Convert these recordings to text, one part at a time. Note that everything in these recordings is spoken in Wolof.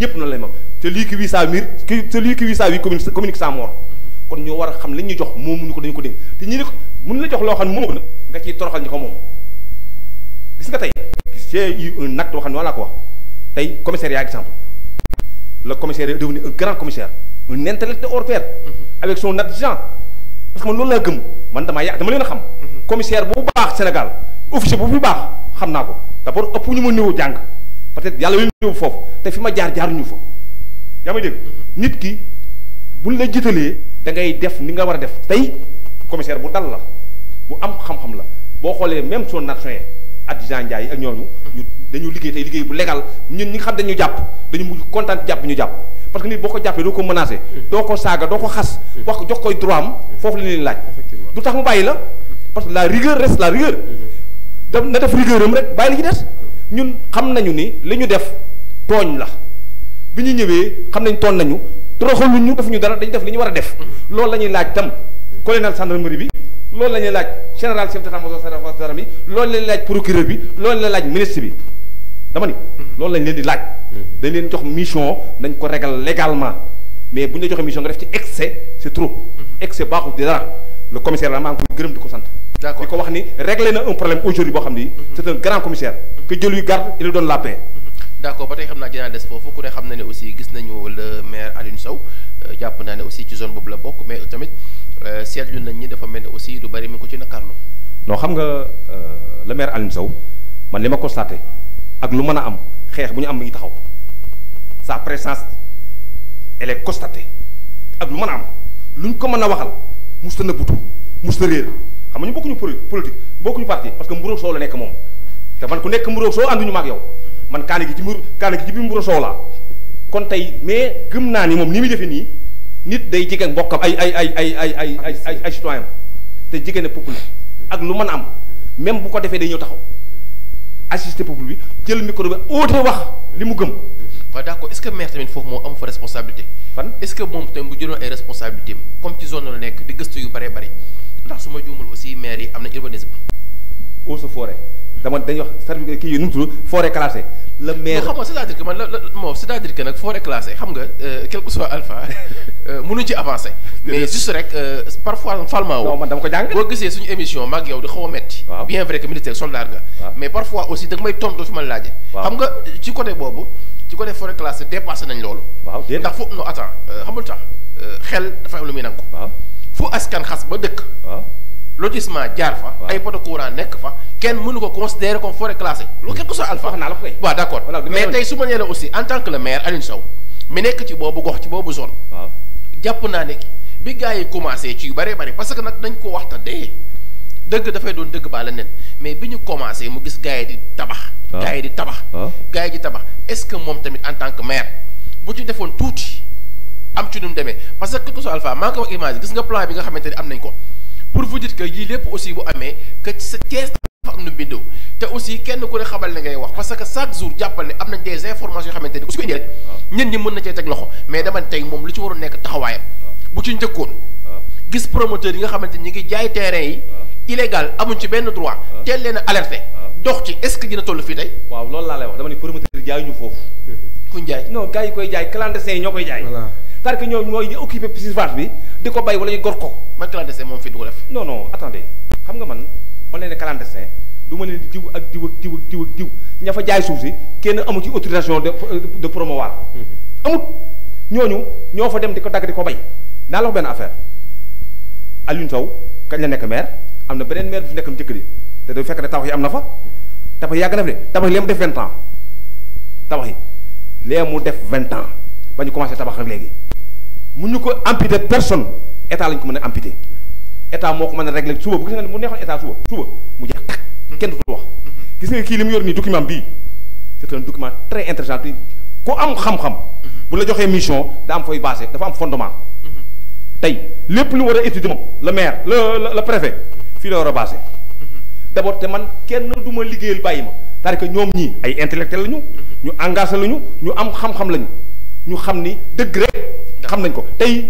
ñëpp noonu lay ma te lii ki wii saa miir te lii ki wii saa wi communique sans mort kon ñoo war a xam li ñu jox moomuñu ko dañu ko dénk te ñi ne ko mën la jox loo xam ne moom nga ciy toroxal ñi ko moom gis nga tey j'ai eu un acte boo xam ne wala ko wax tey commissariat exemple le commissaire est devenu un grand commissaire un intellectuel hors pair avec son adjudant parce que man loolu laa gëm man dama leen a xam commissaire bu baax Sénégal officier bu fi baax xam naa ko d'abord ëpp ñu ma néew jàng peut-être yàlla leen néew foofu te fi ma jaaruñu fa yaa may dégg nit ki buñ la jëtalee da ngay def ni nga war a def tey commissaire bu dal la bu am xam-xam la boo xoolee même son adjoint adjudant Ndiaye ak ñooñu ñu dañu liggéey tey liggéey bu légal ñun ñi nga xam dañu jàpp dañu mujj kontaan jàpp ñu jàpp parce que nit boo ko jàppee doo ko menacé doo ko saaga doo ko xas wax jox koy droit am foofu la leen laaj du tax mu bàyyi la parce que la rigueur reste la rigueur na def rigueur am rek bàyyi li ci des ñun xam nañu ni li ñu def tooñ la bi ñu ñëwee xam nañ tooñ nañu toroxaluñ ñu defuñu dara dañu def li ñu war a def loolu la ñuy laaj tam colonel gendarmerie bi loolu la ñuy laaj général chef d'état-major gendarme bi loolu la ñuy laaj procureur bi loolu la laaj ministre bi dama ni loolu lañ leen di laaj dañ leen jox mission nañ ko régal légalement mais bu ñu la joxee mission nga def ci excès c'est trop excès baaxul di dara le commissaire la maa ngi koy gërëm di ko sant d'accord di ko wax ni réglé na un problème aujourd'hui boo xam ni c'est un grand commissaire que Dieu lui garde et lui donne la paix d'accord ba tey xam naa dinaa des foofu ku ne xam na ne aussi gis nañu le maire Alioune Sow jàpp naa ne aussi ci zone boobu la bokk mais tamit seetlu nañ ñi dafa mel ne aussi lu bari mi ngi ko ci nakarlu non xam nga le maire Alioune Sow man li ma constaté ak lu mën a am xeex bu ñu am mi ngi taxaw sa présence elle est constatée ak lu mën a am luñ ko mën a waxal musta nëbbutu musta réer xam nga ñu bokkuñu politique bokkuñu parti parce que mburoog soow la nekk moom te man ku nekk mburoog soow ànduñu maag yow man kaani gi ci biir mburoog soow laa kon tey mais gëm naa ni moom ni muy defee nii nit day jege mbokkam ay citoyen te jege na peuple ak lu mën a am même bu ko defee day ñëw taxaw assister peuple bi jël micro bi oote wax li mu gëm. waaw d'accord est-ce que maire tamit foofu moo am fa responsabilité. fan est-ce que moom tamit bu jëloon ay responsabilités comme ci zone la nekk di gëstu yu bëree bëri ndax su ma juumul aussi maire yi am na urbanisme. eaux et forêt dama dañuy wax service kii yi nu mu tudd forêt classée. le maire xam nga c'est-à-dire que man moo c'est-à-dire que nag forêt classée xam nga quel que soit alpha mënuñ ci avancer. mais juste rek parfois falma woo. non man dama ko jàng. boo gisee suñu émission maag yow di xaw a metti. bien vrai que militaire soldat nga. mais parfois aussi da nga may tontu fi ma laajee. xam nga ci côté boobu ci côté forêt classée dépassé nañ loolu. waaw ndax foofu non attends xamul tax xel dafa am lu muy nangu. waaw fu askan xas ba dëkk. waaw lotissement jaar fa. ay poteaux courant nekk fa kenn mënu ko considérer comme forêt classée. loolu quelque soit alpha. wax naa la ko tey. waaw d'accord mais tey su ma nee la aussi en tant que le maire Alioune Sow mi nekk ci boobu gox ci boobu zone. waaw jàpp naa ne bi gars yi commencé ci yu bëree bëri parce que nag dañ ko waxta dee dëgg dafay doon dëgg baa la nen mais bi ñu commencé mu gis gars yi di tabax. gars yi di tabax. gars yi di tabax est-ce que moom tamit en tant que maire bu ci defoon tuuti am ci nu mu demee parce que quelque soit alpha maa ngi ko wax image gis nga plan bi nga xamante ni am nañ ko pour vous dire que lii lépp aussi bu amee que ci sa Thiès dafa am nu bindoo te aussi kenn ku ne xamal ne ngay wax parce que chaque jour jàppal ne am nañ des informations yoo xamante ni su ko indi rek ñen ñi mën na cee teg loxo mais dama tey moom lu ci waroon nekk taxawaayam bu ci njëkkoon gis promoteur yi nga xamante ni ñi ngi jaay terrain yi illégal amuñ ci benn droit teel leen a alerté dox ci est-ce que dina toll fii tey. waaw loolu laa lay wax dama ni promoteur yi jaay ñu foofu. fuñ jaay non gars yi koy jaay clandestin yi ñoo koy jaay. voilà c'est-à-dire que ñoom ñooy occupé surface bi di ko bay wala ñu gor ko. man clandestin moom fii du ko def. non non attendez xam nga man leen ne clandestin du ma leen di diw ak diw ak diw ak diw ak diw ña fa jaay suuf si kenn amu ci autorisation de promouvoir. amut ñooñu ñoo fa dem di ko dagg di ko bay. naa la wax benn affaire Alioune Sow kañ la nekk maire am na beneen maire bu fi nekk njëkk di te du fekk ne tabax yi am na fa tabax yi yàgg na fi de tabax yi lee mu def 20 ans tabax yi lee mu def 20 ans ba ñu commencé tabax ak léegi mu ñu ko amputé personne état lañ ko mën a amputé état moo ko mën a réglé suba bu gis nga ne mu neexoon état suba mu jeex tàkk kenn du wax gis nga kii li mu yor nii document bii c'est un document très intéressant ku am xam-xam bu la joxee mission da am fooy basé dafa am fondement tey lépp lu war a étudier moom le maire le préfet fii la war a basé d'abord te man kenn du ma liggéeyal bàyyi ma c'est-à-dire que ñoom ñii ay intellectuels lañu ñu engagé lañu ñu am xam-xam lañu ñu xam ni dëgg rek xam nañ ko tey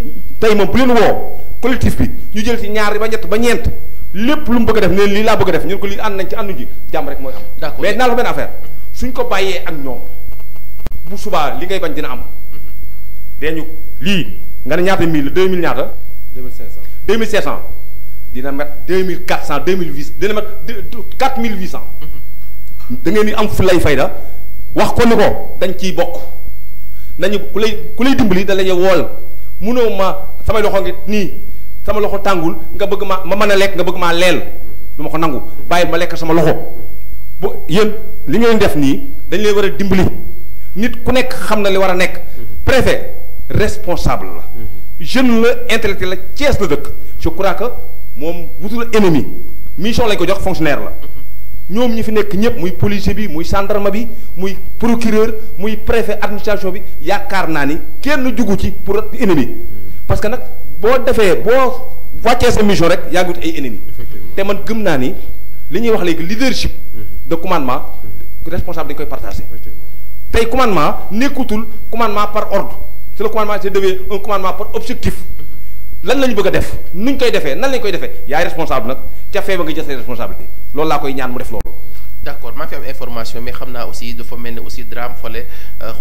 moom bu leen woo collectif bi ñu jël ci ñaar ba ñett ba ñeent lépp lu mu bëgg a def ne lii laa bëgg a def ñu ko lii ànd nañ ci ànduñ ji jàmm rek mooy am. d'accord mais naa la benn affaire suñ ko bàyyee ak ñoom bu subaa li ngay bañ dina am. dañu lii nga ne ñaata 1000 2000 ñaata. 2500 2500 dina mettre 2400 2800 dina mettre 4800. da ngeen di am fu lay fayda wax ko ni ko dañ ciy bokk nañu ku lay dimbali da lay wool munoo ma samay loxo ngi nii sama loxo tàngul nga bëgg ma mën a lekk nga bëgg maa leel du ma ko nangu bàyyi ma lekk sama loxo bu yéen li ngeen def nii dañ leen war a dimbali nit ku nekk xam na li war a nekk. préfet responsable la. jeune la intellectuel la Thiès la dëkk. je crois que moom wutul ennemi mission lañ ko jox fonctionnaire la. ñoom ñi fi nekk ñëpp muy policier bi muy gendarme bi muy procureur muy préfet administration bi yaakaar naa ni kenn jugu ci pour ennemi. parce que nag boo defee boo wàccee sa mission rek yaa ngi wut ay ennemi. te man gëm naa ni li ñuy wax léegi leadership de commandement responsable dañ koy partagé. tey commandement nekkutul commandement par ordre c'est le commandement c'est devenu un commandement par objectif. lan la ñu bëgg a def nuñ koy defee nan lañ koy defee yaay responsable nag ca fee ba nga jël say responsabilité loolu laa koy ñaan mu def loolu. d'accord maa fi am information mais xam naa aussi dafa mel ni aussi drame fale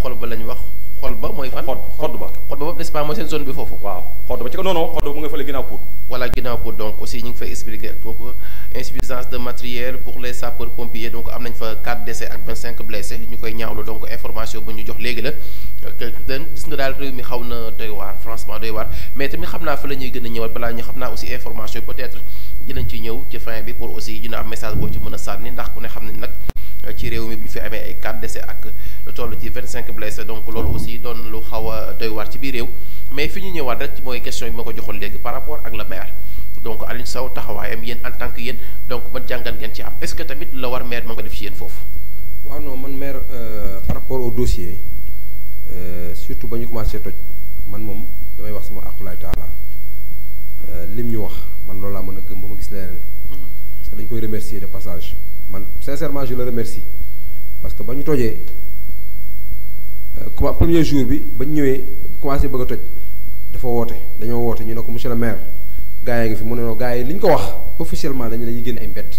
xol ba la ñu wax xol ba mooy fan. xodd ba boobu n'est-ce pas mooy seen zone bi foofu. waaw xodd ba ci ko non xodd ba mu nga fële ginnaaw pour. voilà ginnaaw pour donc aussi ñu ngi fay expliquer kooku insuffisance de matériel pour les sapeurs pompiers donc am nañ fa 4 décès ak 25 blessés ñu koy ñaawlu donc information bu ñu jox léegi la gis nga daal réew mi xaw na doy waar franchement doy waar mais tamit xam naa fa la ñuy gën a ñëwal balaa ñu xam naa aussi information yi peut-être dinañ ci ñëw ci fin bi pour aussi dina am message boo ci mën a sànni ndax ku ne xam nañ nag ci réew mi bu ñu fi amee ay 4 décès ak lu toll ci 25 blessés donc loolu aussi doon lu xaw a doy waar ci biir réew mais fi ñu ñëwaat rek mooy question bi ma ko joxoon léegi par rapport ak le maire donc Alioune Sow taxawaayam yéen en tant que yéen donc ban jàngat ngeen ci am est-ce que tamit la war maire ma nga def ci yéen foofu. waaw non man maire par rapport au dossier surtout ba ñu commencé toj man moom damay wax sama aqulaay taala lim ñu wax man loolu laa mën a gëm ba ma gis leneen. parce que dañ koy remercier de passage man sincèrement je le remercie parce que ba ñu tojee premier jour bi ba ñu ñëwee commencé bëgg a toj dafa woote dañoo woote ñu ne ko monsieur le maire gars yi ngi fi mu ne non gars yi li ñu ko wax officiellement dañuy génne ay mbedd.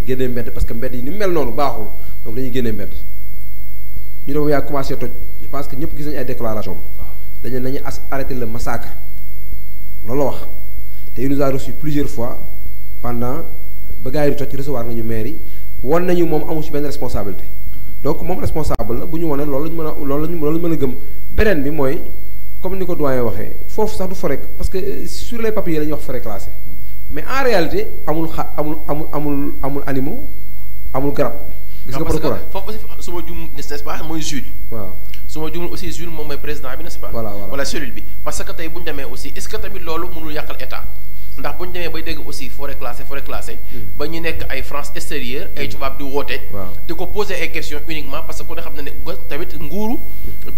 génne mbedd parce que mbedd yi ni mu mel noonu baaxul donc dañuy génne mbedd ñu dem yaa commencé toj je pense que ñëpp gis nañu ay déclaration dañu nañu arrêter le massacre loolu la wax te il nous a reçu plusieurs fois pendant ba gars yi di toj recevoir nañu maire yi wan nañu moom amu ci benn responsabilité donc moom responsable la bu ñu wane loolu lañu mën a gëm beneen bi mooy comme ni ko doyen waxee foofu sax du forêt parce que sur les papiers la ñuy wax forêt classée mais en réalité amul amul animaux amul garab. gis nga procureur foofu aussi su ma juum n'est-ce pas mooy Jules. waaw su ma juum aussi Jules moom mooy président bi n'est-ce pas. voilà cellule bi parce que tey bu ñu demee aussi est-ce que tamit loolu mënul yàqal état ndax bu ñu demee bay dégg aussi forêt classée ba ñu nekk ay France extérieure ay tubaab di woote. di ko poser ay questions uniquement parce que ku ne xam ne tamit nguuru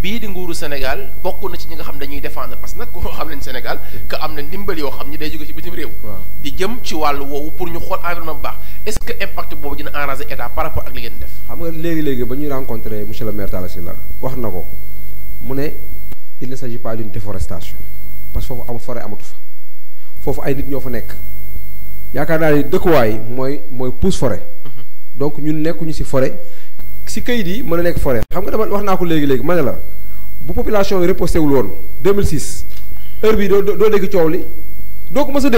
bii di nguuru Sénégal bokk na ci ñi nga xam dañuy défendre parce que nag koo xam ne Sénégal que am na ndimbal yoo xam ni day jóge ci bitim réew. di jëm ci wàllu woowu pour ñu xool environnement bu baax est-ce que impact boobu dina arranger état par rapport ak li ngeen def. xam nga léegi ba ñuy rencontrer monsieur le maire Talla Sylla wax na ko mu ne il ne s'agit pas d'une déforestation parce que foofu am forêt amatu fa foofu ay nit ñoo fa nekk yaakaar naa ni dëkkuwaay mooy pousse forêt donc ñun nekkuñu ci forêt ci kayit yi mën a nekk forêt xam nga dama wax naa ko léegi ma ne la bu population yi reposté wul woon 2006 heure bii doo dégg coow li doo ko mës a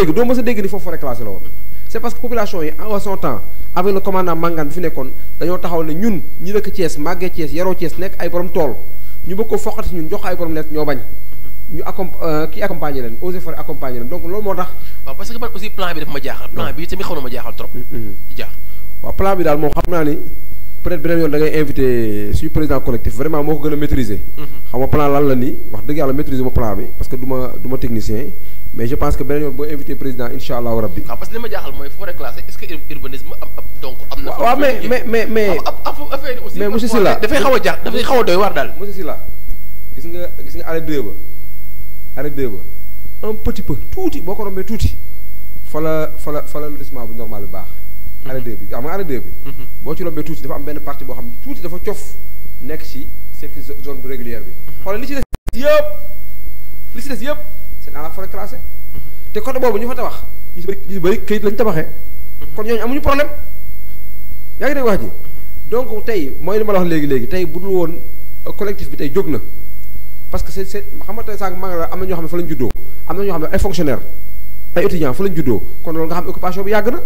dégg ni foofu forêt classée la woon c'est parce que population yi en son temps avec le commandant Mangane bi fi nekkoon dañoo taxaw ne ñun ñi dëkk Thiès màggee Thiès yaroo Thiès nekk ay borom tool ñu bëgg ko foqati ñun jox ay borom lekk ñoo bañ ñu accompagner leen Eaux et Forêts accompagner leen donc loolu moo tax. waaw parce que man aussi plan bi dafa ma jaaxal. plan bi tamit xaw na ma jaaxal trop. waaw plan bi daal moom xam naa ni peut-être beneen yoon da ngay invité suñu président collectif vraiment moo ko gën a maîtriser. xam nga plan lan la nii wax dëgg yàlla maîtriser ma plan bi parce que du ma technicien mais je pense que beneen yoon boo invité président incha allahu rabbi. waaw parce que li ma jaaxal mooy forêt classée est-ce que urbanisme donc am na. waaw mais affaire aussi. mais monsieur Sylla dafay xaw a doy waar daal. monsieur Sylla gis nga arrêt 2 ba un petit peu tuuti boo ko rombee tuuti fa la lotissement bu normal bi baax. arrêt 2 bi xam nga arrêt 2 bi. boo ci rombee tuuti dafa am benn partie boo xam ne tuuti dafa cof nekk ci zone bu régulière bi. xoolal li ci des yëpp c'est dans la forêt classée. te côté boobu ñu fa tabax ñu si bëri këyit lañ tabaxee. kon ñooñu amuñu problème yaa ngi dégg wax ji. donc tey mooy li ma la wax léegi tey bu dul woon collectif bi tey jóg na parce que c'est xam nga tey sànq maa ngi la am na ñoo xam ne fa lañ juddoo am na ñoo xam ne ay fonctionnaires ay étudiants fa lañ juddoo kon loolu nga xam ne occupation bi yàgg na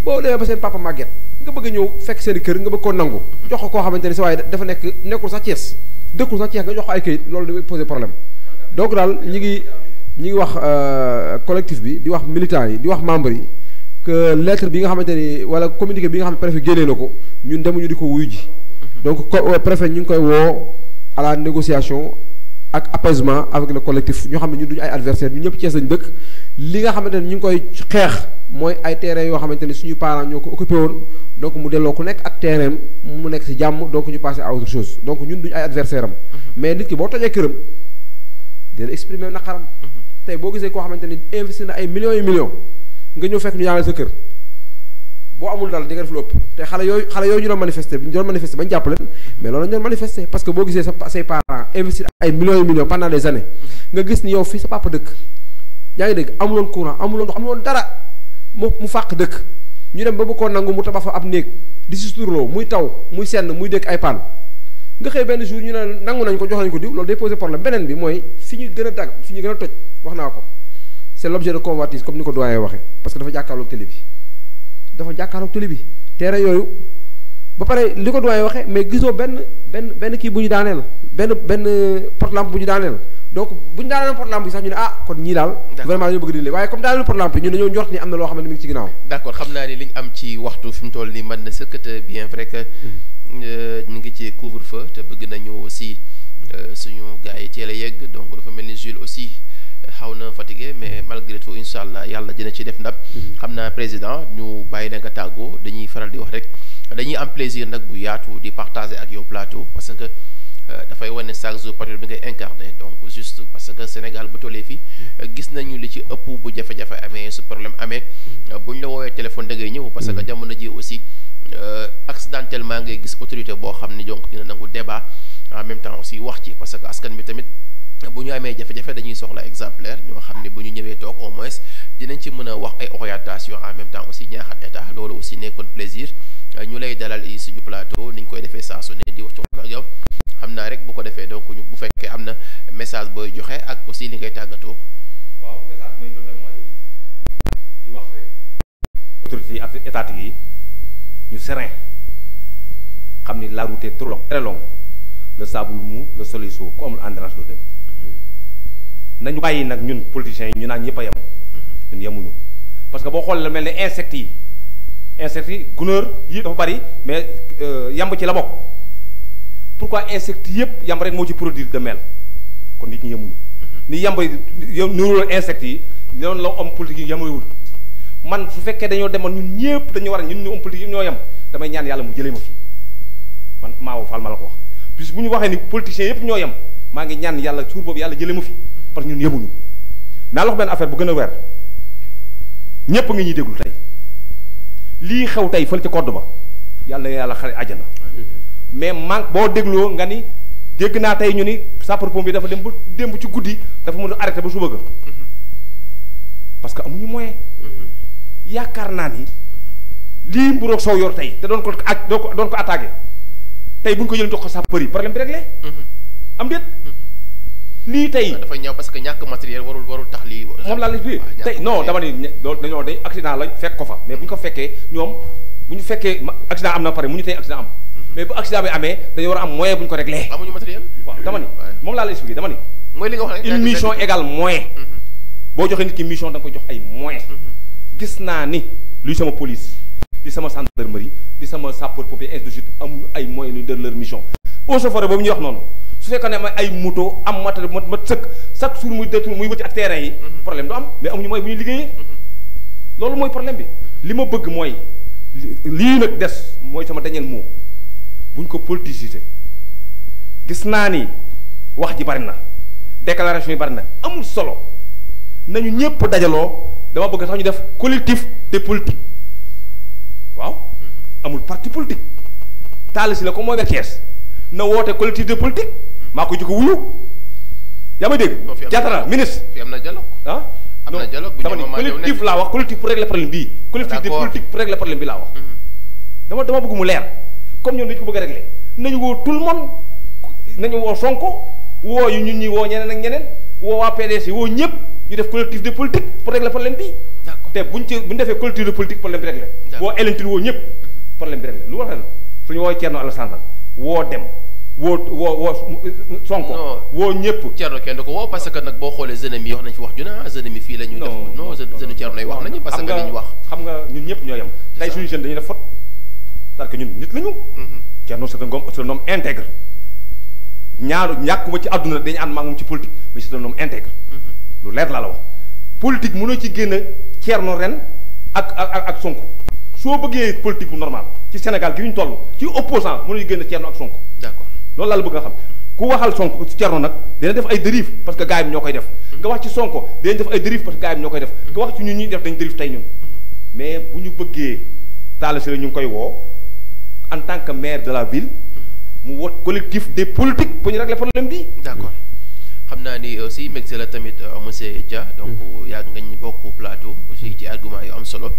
boo demee ba seen papa màgget nga bëgg a ñëw fekk seen i kër nga bëgg koo nangu jox ko koo xamante ni sa waaye dafa nekkul sax Thiès dëkkul sax Thiès nga jox ko ay këyit loolu dafay poser problème donc daal ñi ngi wax collectif bi di wax militants yi di wax membres yi que lettre bi nga xamante ni wala communiqué bi nga xam ne préfet génnee na ko ñun demuñu di ko wuyu ji donc préfet ñu ngi koy woo à la négociation ak apaisement avec le collectif ñoo xam ne ñun duñu ay adversaires ñun ñëpp Thiès lañ dëkk li nga xamante ni ñu ngi koy xeex mooy ay terrain yoo xamante ni suñu parents ñoo ko occupé woon donc mu delloo ku nekk ak terrain mu nekk ci jàmm donc ñu passer à autre chose donc ñun duñu ay adversaire am mais nit ki boo tojee këram dina exprimer naqaram tey boo gisee koo xamante ni investir na ay millions et millions nga ñëw fekk ñu yaanal sa kër boo amul dal di nga def lu ëpp te xale yooyu ñu doon manifester bañ jàpp leen mais loolu la ñu doon manifester parce que boo gisee say parents investir ay millions et millions pendant des années nga gis ni yow fii sa papa dëkk yaa ngi dégg amuloon courant amuloon ndox amuloon dara mu fàq dëkk ñu dem ba bu ko nangu mu tabax fa ab néeg di si suturloo muy taw muy senn muy dëkk ay paan nga xëy benn jour ñu ne nangu nañ ko jox nañ ko diw loolu day poser problème beneen bi mooy fi ñu gën a toj wax naa ko c'est l'objet de convoitise comme ni ko doyen waxee parce que dafa jàkkaarloog télé bi terrain yooyu ba pare li ko doyen waxee mais gisoo benn kii bu ñu daaneel benn porte-lampe bu ñu daaneel donc bu ñu daaneel porte-lampe yi sax ñu ne kon ñii daal vraiment dañoo bëgg di waaye comme daaneel porte-lampe yi ñun dañoo njort ni am na loo xam ne mi ngi ci ginnaaw. d'accord xam naa ni li ñu am ci waxtu fi mu toll nii mën na sëkkat bien vrai que ñu ngi ci couvre-feu te bëgg nañu aussi suñu gars yi teel a yegg donc dafa mel ni Jules aussi xaw na fatigué mais malgré tout incha allah yàlla dina ci def ndam. xam naa président ñu bàyyi la nga tàggoo dañuy faral di wax rek dañuy am plaisir nag bu yaatu di partager ak yow plateau parce que dafay wane chaque jour période bi ngay incarné donc juste parce que Sénégal bu tollee fii gis nañu li ci ëpp bu jafe-jafe amee su problème amee bu ñu la woowee téléphone da ngay ñëw. parce que jamono ji aussi accidentellement ngay gis autorité boo xam ni donc dina nangu débat en même temps aussi wax ci parce que askan bi tamit. bu ñu amee jafe-jafe dañuy soxla exemplaire ñoo xam ne bu ñu ñëwee toog au moins dinañ ci mën a wax ay orientation en même temps aussi ñaaxat état loolu aussi nekkoon plaisir ñu lay dalal yi suñu plateau ni ñu koy defee saa su ne di wax ak yow xam naa rek bu ko defee donc ñu bu fekkee am na message booy joxe ak aussi li ngay tàggatoo. waaw message may joxe mooy di wax rek autorités yi ak étatiques yi ñu serein xam ni la route est trop longue très longue le sable mou le soleil chaud ku amul endurance doo dem. nañu bàyyi nag ñun politiciens yi ñu naan ñëpp a yem ñun yemuñu parce que boo xoolee la mel ne insectes yi gunóor yi dafa bari mais yamb ci la bokk pourquoi insectes yëpp yamb rek moo ci produire de mel kon nit ñi yemuñu ni yamb nurul insectes yi loolu la homme politique yi yemewul man su fekkee dañoo demoon ñun ñëpp dañu war a ñun ñu homme politique yi ñoo yem damay ñaan yàlla mu jëlee ma fi man Maawo Fall ma la ko wax puis bu ñu waxee ni politiciens yëpp ñoo yem maa ngi ñaan yàlla suur boobu yàlla jëlee ma fi parce que ñun yemuñu naa la wax benn affaire bu gën a weer ñëpp nga ñuy déglu tey lii xew tey fële ca code ba yàlla na yàlla xare àjjana mais man boo dégloo nga ni dégg naa tey ñu ni sapeur-pompier dafa dem ba démb ci guddi dafa mën a arrêté ba suba ga parce que amuñu moyen yaakaar naa ni lii mburoog soow yor tey te doon ko attaqué tey bu ñu ko jëlee jox ko sapeur yi problème bi réglé am déet lii tey dafa ñëw parce que ñàkk matériel warul tax lii. moom laa la fi tey non dama ni loolu dañoo day accident lañ fekk ko fa mais bu ñu ko fekkee ñoom bu ñu fekkee accident am na pare mu ñu tey accident am mais bu accident bi amee dañoo war a am moyen bu ñu ko réglé. amuñu matériel. waaw dama ni moom laa la expliqué dama ni. mooy li nga wax rek une mission égale moyen. boo joxee nit ki mission da nga koy jox ay moyens. gis naa ni luy sama police di sama gendarmerie di sama sapeur pompier ainsi de suite amuñu ay moyens lu de leur mission. eaux et forêts boobu ñuy wax noonu su fekkee ne ay moto am matériel mat sëkk chaque jour muy détourné muy wëti ak terrain yi. problème du am mais amuñu moyen bu ñuy liggéeyee. loolu mooy problème bi li ma bëgg mooy lii nag des mooy sama dernier mot buñ ko politiser gis naa ni wax ji bari na déclaration yi bari na amul solo nañu ñëpp dajaloo dama bëgg sax ñu def collectif de politique waaw amul parti politique taal si la ko mooy ba Thiès na woote collectif de politique maa ko jikko wuyu yaa may dégg. jaatara ministre fi am na dialogue. ah am na dialogue bu dama ni collectif laa wax collectif pour régler problème bii. collectif de politique pour régler problème bi laa wax. dama bëgg mu leer comme ñoom dañu ko bëgg a régler nañu woo tout le monde nañu woo Sonko woo yu ñun ñi woo ñeneen ak ñeneen woo waa PDS yi woo ñëpp ñu def collectif de politique pour régler problème bi. d'accord te buñ defee collectif de politique problème bi réglé. woo Elentine woo ñëpp problème bi réglé lu wax la suñu woo Thierno Alassane woo dem woo Sonko. woo ñëpp. Thierno kenn du ko woo parce que nag boo xoolee jeunes yi wax nañ fi wax ju ne jeunes yi fii la ñu def. non jeune Thierno yi wax nañu parce que li ñu wax. xam nga ñun ñëpp ñoo yem. tey suñu jeune dañuy def faute parce que ñun nit lañu. Thierno c'est un homme intègre. ñàkkuma ci àdduna dañu ànd maa moom ci politique mais c'est un homme intègre. lu leer laa la wax politique mënoo ci génn Thierno ren ak Sonko soo bëggee politique bu normal ci Sénégal gi ñu toll ci opposant mënoo ci génn Thierno ak Sonko. d'accord loolu laa la bëgg nga xam ku waxal Sonko ci Thierno nag dina def ay dérive parce que gars yi ñoo koy def. nga wax ci Sonko dinañ def ay dérive parce que gars yi ñoo koy def. nga wax ci ñun ñuy def dañ dérive tey ñun. mais bu ñu bëggee Talla Sylla ñu ngi koy woo en tant que maire de la ville. mu wot collectif des politiques pour ñu régler problème bi. d'accord xam naa ni aussi mbégte la tamit monsieur Dia. donc yàgg nga ñu bokk plateau. aussi ci argument yu am solo.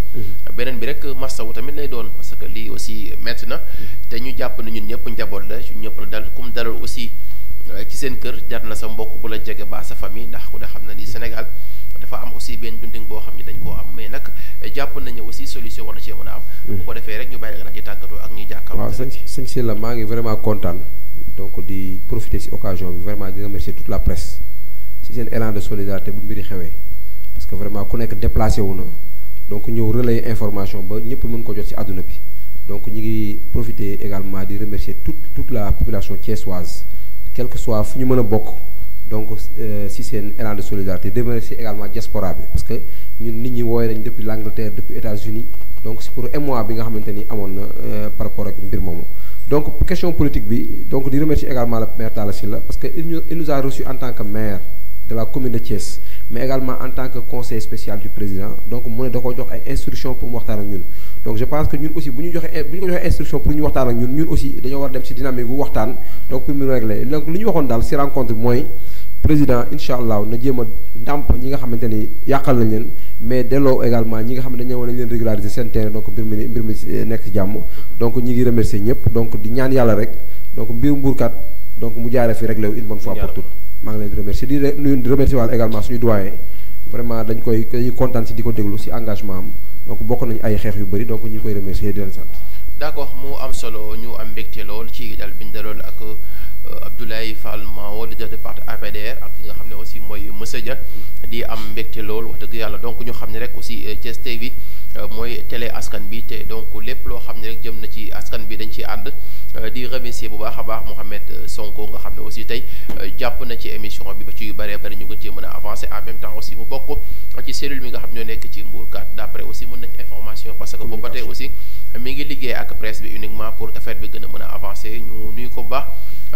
beneen bi rek mastawu tamit lay doon parce que lii aussi métti na. te ñu jàpp ne ñun ñëpp njaboot la ñun ñëpp la dal comme dalal aussi ci seen kër jar na sa mbokk bu la jege ba sa famille ndax ku ne xam na ni Sénégal dafa am aussi benn dundin boo xam ne dañ koo am mais nag jàpp nañu aussi solution war na cee mën a am. bu ko defee rek ñu bàyyi la ci tàggatoo ak ñuy jàkkaarloo. waaw sëñ Sylla maa ngi vraiment kontaan donc di profiter ci occasion bi vraiment di remercier toute la presse ci seen élan de solidarité bu mbiri xewee parce que vraiment ku nekk déplacé wu na donc ñëw relayer information ba ñëpp mën ko jot ci àdduna bi donc ñi ngi profiter également di remercier toute la population thiessoise quel que soit fu ñu mën a bokk. donc si seen élan de solidarité de remercier également diaspora bi parce que ñun nit ñi woowee nañ depuis l'Angleterre depuis États-Unis donc c'est pour émoi bi nga xamante ni amoon na par rapport ak mbir moomu donc question politique bi donc di remercier également le maire Talla Sylla parce que il nous a reçu en tant que maire de la commune de Thiès mais également en tant que conseiller spécial du président donc mu ne da ko jox ay instructions pour mu waxtaan ak ñun donc je pense que ñun aussi bu ñu ko joxee instruction pour ñu waxtaan ak ñun aussi dañoo war dem ci dynamique bu waxtaan donc pour mu régler donc li ñu waxoon daal ci rencontre bi mooy président incha allah na jéem a ndàmp ñi nga xamante ni yàqal nañ leen mais delloo également ñi nga xam ne dañoo war nañ leen régulariser seen terrain donc mbir mi nekk ci jàmm donc ñi ngi remercier ñëpp donc di ñaan yàlla rek donc mbiru mbuurkat donc mu jaaree fi réglé wu une bonne fois pour toutes maa ngi leen di remercier di remercier waal également suñu doyen vraiment dañuy kontaan si di ko déglu si engagement am donc bokk nañ ay xeex yu bëri donc ñu ngi koy remercier di leen sant. d'accord mu am solo ñu am mbégte lool ci dal biñ daloon ak Abdoulaye Fall Mao leader de parti APDR ak ki nga xam ne aussi mooy monsieur Dia di am mbégte lool wax dëgg yàlla donc ñu xam ne rek aussi Thiès TV mooy télé askan bi te donc lépp loo xam ne rek jëm na ci askan bi dañ ciy ànd di remercier bu baax a baax Mouhamed Sonko nga xam ne aussi tey jàpp na ci émission bi ba ci yu bëree bëri ñu gën cee mën a avancer en même temps aussi mu bokk ci cellule bi nga xam ñoo nekk ci Mbourkat d'après aussi mën nañ information parce que boobu ba tey aussi mi ngi liggéey ak presse bi uniquement pour affaire bi gën a mën a avancer ñu nuyu ko bu baax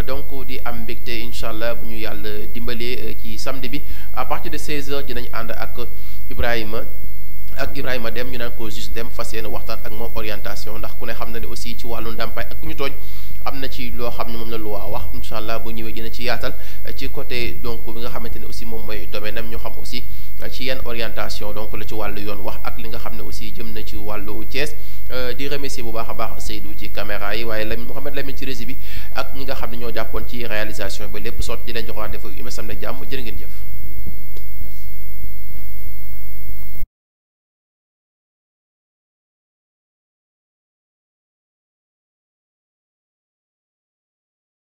donc di am mbégte incha allah bu ñu yàlla dimbalee ci samedi bi à partir de 16h dinañ ànd ak Ibrahima Dem ñu naan ko juste dem fas yéene waxtaan ak moom orientation ndax ku ne xam na ne aussi ci wàllu ndàmpaay ak ku ñu tooñ am na ci loo xam ne moom la lu waa wax incha allah bu ñëwee dina ci yaatal ci côté donc bi nga xamante ne aussi moom mooy domaine am ñu xam aussi ci yan orientation donc la ci wàllu yoon wax ak li nga xam ne aussi jëm na ci wàllu Thiès di remercier bu baax a baax Seydou ci caméra yi waaye Mouhamed Lamine ci régie bi ak ñi nga xam ne ñoo jàppoon ci réalisation bi lépp sotti di leen jox rendez-vous yu ma sam ne jàmm jërë ngeen jëf